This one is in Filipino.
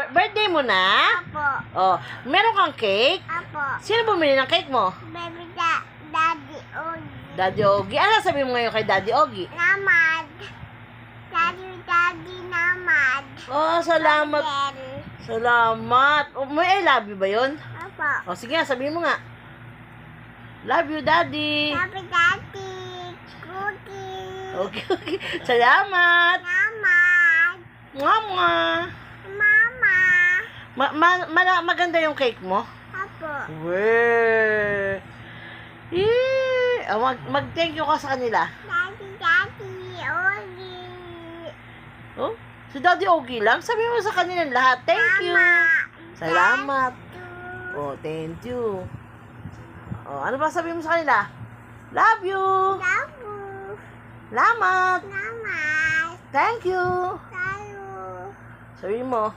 Birthday mo na? Apo. Oh, meron kang cake? Apo. Sino bumili ng cake mo? Baby Daddy Ogi. Daddy Ogie. Ano sabi mo ngayon kay Daddy Ogie? Namad. Daddy namad. Oh, salamat. Then, Salamat. Oh, may I love you ba yun? Apo. Oh, sige nga, sabihin mo nga. Love you, Daddy. Happy Daddy. Cookie. Okay, okay. Salamat. Namad. Mama. Mama. Maganda yung cake mo? Apo. Weh. Mag-thank you ka sa kanila. Daddy Ogi. Oh, si Daddy Ogie lang. Sabi mo sa kanila lahat. Thank you. Salamat. Oh, thank you. Oh, ano ba sabi mo sa kanila? Love you. Love you. Salamat. Namad. Thank you. Love you. Sabi mo.